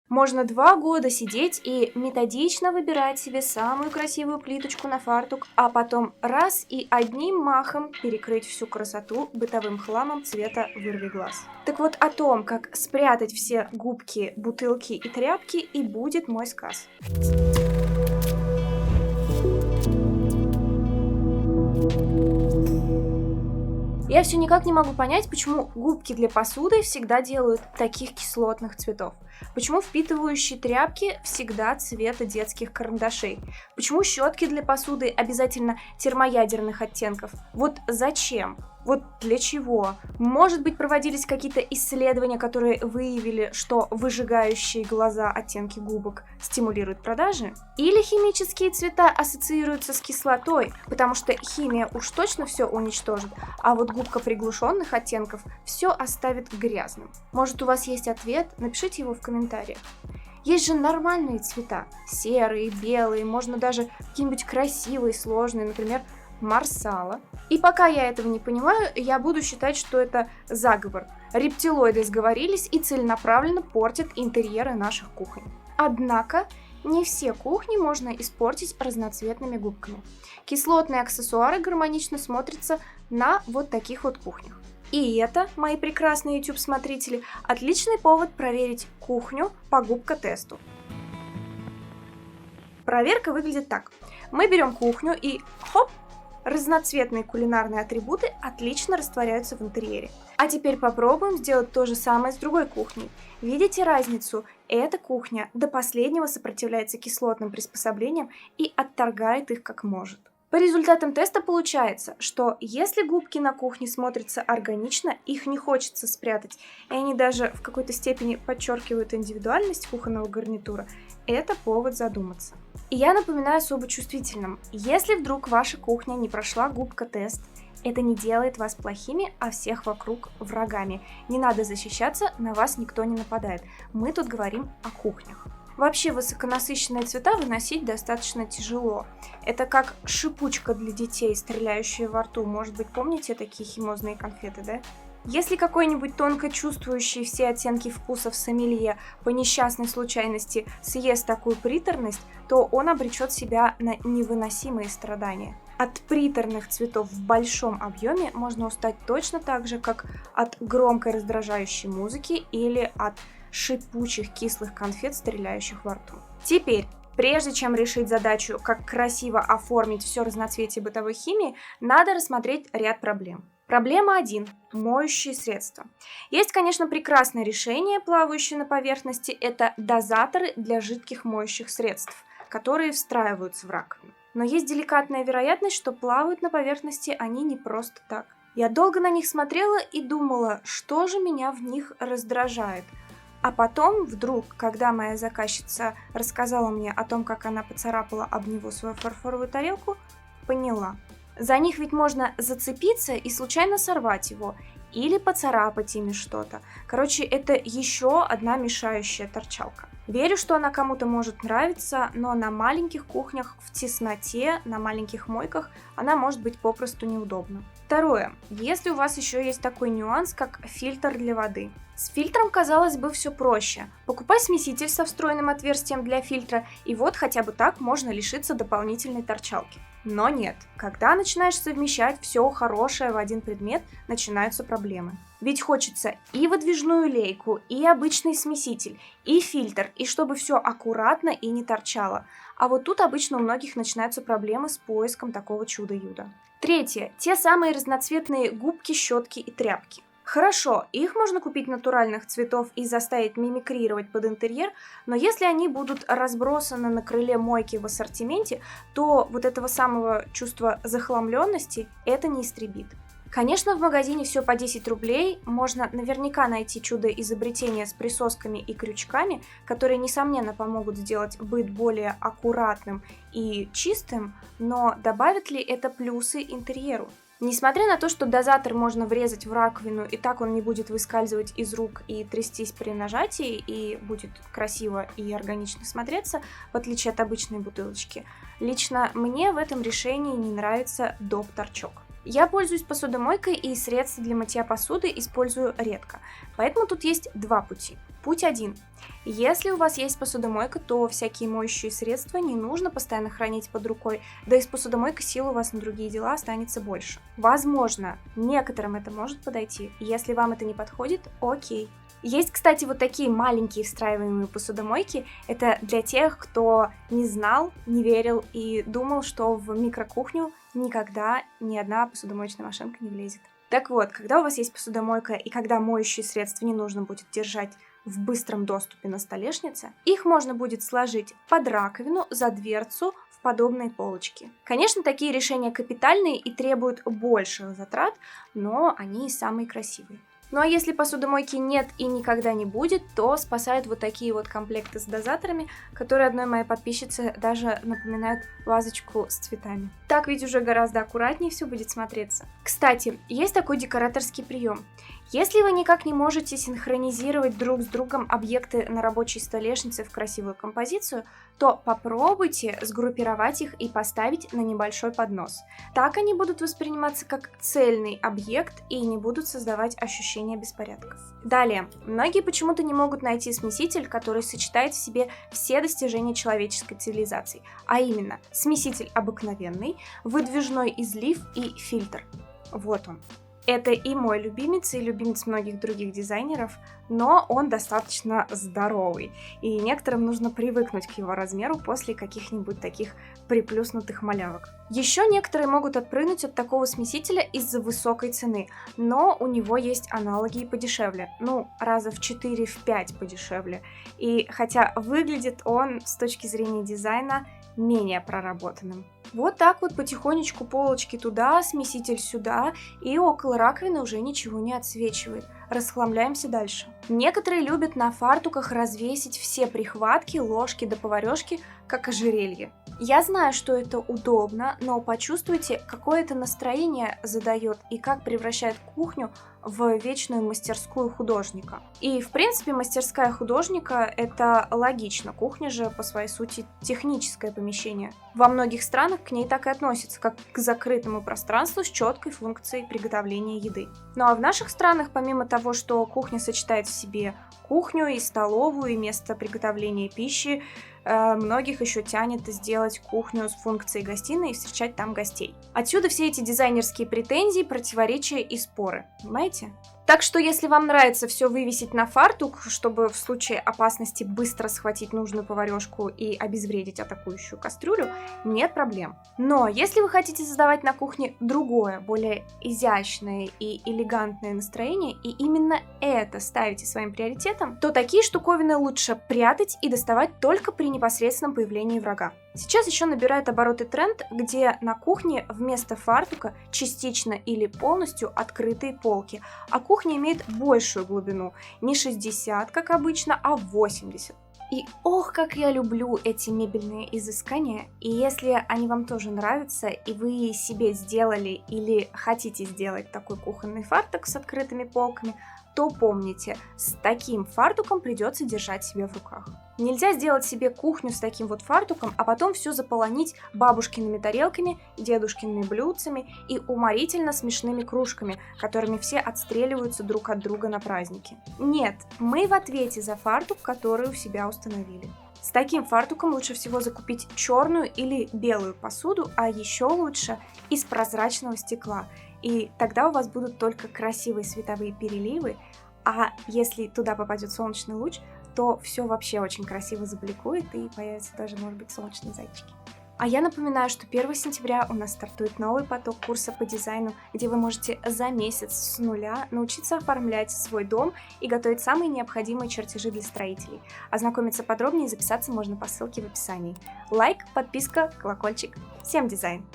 Можно 2 года сидеть и методично выбирать себе самую красивую плиточку на фартук, а потом раз и одним махом перекрыть всю красоту бытовым хламом цвета вырви глаз. Так вот о том, как спрятать все губки, бутылки и тряпки, и будет мой сказ. Я все никак не могу понять, почему губки для посуды всегда делают таких кислотных цветов. Почему впитывающие тряпки всегда цвета детских карандашей? Почему щетки для посуды обязательно термоядерных оттенков? Вот зачем? Вот для чего? Может быть, проводились какие-то исследования, которые выявили, что выжигающие глаза оттенки губок стимулируют продажи? Или химические цвета ассоциируются с кислотой, потому что химия уж точно все уничтожит, а вот губка приглушенных оттенков все оставит грязным. Может, у вас есть ответ? Напишите его в комментариях. Есть же нормальные цвета. Серые, белые, можно даже какие-нибудь красивые, сложные, например, марсала. И пока я этого не понимаю, я буду считать, что это заговор. Рептилоиды сговорились и целенаправленно портят интерьеры наших кухонь. Однако, не все кухни можно испортить разноцветными губками. Кислотные аксессуары гармонично смотрятся на вот таких вот кухнях. И это, мои прекрасные YouTube-смотрители, отличный повод проверить кухню по губка-тесту. Проверка выглядит так. Мы берем кухню и хоп! Разноцветные кулинарные атрибуты отлично растворяются в интерьере. А теперь попробуем сделать то же самое с другой кухней. Видите разницу? Эта кухня до последнего сопротивляется кислотным приспособлениям и отторгает их как может. По результатам теста получается, что если губки на кухне смотрятся органично, их не хочется спрятать, и они даже в какой-то степени подчеркивают индивидуальность кухонного гарнитура, это повод задуматься. И я напоминаю особо чувствительным, если вдруг ваша кухня не прошла губка-тест, это не делает вас плохими, а всех вокруг врагами. Не надо защищаться, на вас никто не нападает. Мы тут говорим о кухнях. Вообще высоконасыщенные цвета выносить достаточно тяжело. Это как шипучка для детей, стреляющая во рту. Может быть, помните такие химозные конфеты, да? Если какой-нибудь тонко чувствующий все оттенки вкусов сомелье по несчастной случайности съест такую приторность, то он обречет себя на невыносимые страдания. От приторных цветов в большом объеме можно устать точно так же, как от громкой раздражающей музыки или от шипучих кислых конфет, стреляющих во рту. Теперь, прежде чем решить задачу, как красиво оформить все разноцветие бытовой химии, надо рассмотреть ряд проблем. Проблема 1. Моющие средства. Есть, конечно, прекрасное решение, плавающее на поверхности, это дозаторы для жидких моющих средств, которые встраиваются в раковину. Но есть деликатная вероятность, что плавают на поверхности они не просто так. Я долго на них смотрела и думала, что же меня в них раздражает. А потом вдруг, когда моя заказчица рассказала мне о том, как она поцарапала об него свою фарфоровую тарелку, поняла. За них ведь можно зацепиться и случайно сорвать его, или поцарапать ими что-то. Короче, это еще одна мешающая торчалка. Верю, что она кому-то может нравиться, но на маленьких кухнях в тесноте, на маленьких мойках она может быть попросту неудобна. Второе. Если у вас еще есть такой нюанс, как фильтр для воды. С фильтром, казалось бы, все проще. Покупай смеситель со встроенным отверстием для фильтра, и вот хотя бы так можно лишиться дополнительной торчалки. Но нет, когда начинаешь совмещать все хорошее в один предмет, начинаются проблемы. Ведь хочется и выдвижную лейку, и обычный смеситель, и фильтр, и чтобы все аккуратно и не торчало. А вот тут обычно у многих начинаются проблемы с поиском такого чудо-юда. Третье. Те самые разноцветные губки, щетки и тряпки. Хорошо, их можно купить натуральных цветов и заставить мимикрировать под интерьер, но если они будут разбросаны на крыле мойки в ассортименте, то вот этого самого чувства захламленности это не истребит. Конечно, в магазине все по 10 рублей, можно наверняка найти чудо-изобретение с присосками и крючками, которые, несомненно, помогут сделать быт более аккуратным и чистым, но добавит ли это плюсы интерьеру? Несмотря на то, что дозатор можно врезать в раковину, и так он не будет выскальзывать из рук и трястись при нажатии, и будет красиво и органично смотреться, в отличие от обычной бутылочки, лично мне в этом решении не нравится доп. Торчок. Я пользуюсь посудомойкой и средства для мытья посуды использую редко, поэтому тут есть два пути. Путь 1. Если у вас есть посудомойка, то всякие моющие средства не нужно постоянно хранить под рукой, да и с посудомойкой сил у вас на другие дела останется больше. Возможно, некоторым это может подойти, если вам это не подходит, окей. Есть, кстати, вот такие маленькие встраиваемые посудомойки. Это для тех, кто не знал, не верил и думал, что в микрокухню никогда ни одна посудомоечная машинка не влезет. Так вот, когда у вас есть посудомойка и когда моющие средства не нужно будет держать в быстром доступе на столешнице, их можно будет сложить под раковину, за дверцу, в подобные полочки. Конечно, такие решения капитальные и требуют больших затрат, но они и самые красивые. Ну а если посудомойки нет и никогда не будет, то спасают вот такие вот комплекты с дозаторами, которые одной моей подписчице даже напоминают вазочку с цветами. Так ведь уже гораздо аккуратнее все будет смотреться. Кстати, есть такой декораторский прием. Если вы никак не можете синхронизировать друг с другом объекты на рабочей столешнице в красивую композицию, то попробуйте сгруппировать их и поставить на небольшой поднос. Так они будут восприниматься как цельный объект и не будут создавать ощущение беспорядков. Далее, многие почему-то не могут найти смеситель, который сочетает в себе все достижения человеческой цивилизации, а именно смеситель обыкновенный, выдвижной излив и фильтр. Вот он. Это и мой любимец, и любимец многих других дизайнеров, но он достаточно здоровый, и некоторым нужно привыкнуть к его размеру после каких-нибудь таких приплюснутых малявок. Еще некоторые могут отпрыгнуть от такого смесителя из-за высокой цены, но у него есть аналоги и подешевле, раза в 4-5 подешевле, и хотя выглядит он с точки зрения дизайна менее проработанным. Вот так вот потихонечку полочки туда, смеситель сюда, и около раковины уже ничего не отсвечивает. Расхламляемся дальше. Некоторые любят на фартуках развесить все прихватки, ложки до поварешки, как ожерелье. Я знаю, что это удобно, но почувствуйте, какое это настроение задает и как превращает кухню в вечную мастерскую художника. И, в принципе, мастерская художника – это логично, кухня же, по своей сути, техническое помещение. Во многих странах к ней так и относятся, как к закрытому пространству с четкой функцией приготовления еды. Ну а в наших странах, помимо того, что кухня сочетает в себе кухню и столовую, и место приготовления пищи, многих еще тянет сделать кухню с функцией гостиной и встречать там гостей. Отсюда все эти дизайнерские претензии, противоречия и споры, понимаете? Так что, если вам нравится все вывесить на фартук, чтобы в случае опасности быстро схватить нужную поварешку и обезвредить атакующую кастрюлю, нет проблем. Но если вы хотите создавать на кухне другое, более изящное и элегантное настроение, и именно это ставите своим приоритетом, то такие штуковины лучше прятать и доставать только при непосредственном появлении врага. Сейчас еще набирает обороты тренд, где на кухне вместо фартука частично или полностью открытые полки, а кухня имеет большую глубину, не 60, как обычно, а 80. И ох, как я люблю эти мебельные изыскания, и если они вам тоже нравятся, и вы себе сделали или хотите сделать такой кухонный фартук с открытыми полками, то помните, с таким фартуком придется держать себя в руках. Нельзя сделать себе кухню с таким вот фартуком, а потом все заполонить бабушкиными тарелками, дедушкиными блюдцами и уморительно смешными кружками, которыми все отстреливаются друг от друга на праздники. Нет, мы в ответе за фартук, который у себя установили. С таким фартуком лучше всего закупить черную или белую посуду, а еще лучше из прозрачного стекла. И тогда у вас будут только красивые световые переливы, а если туда попадет солнечный луч, то все вообще очень красиво забликует и появятся даже, может быть, солнечные зайчики. А я напоминаю, что 1 сентября у нас стартует новый поток курса по дизайну, где вы можете за месяц с нуля научиться оформлять свой дом и готовить самые необходимые чертежи для строителей. Ознакомиться подробнее и записаться можно по ссылке в описании. Лайк, подписка, колокольчик. Всем дизайн!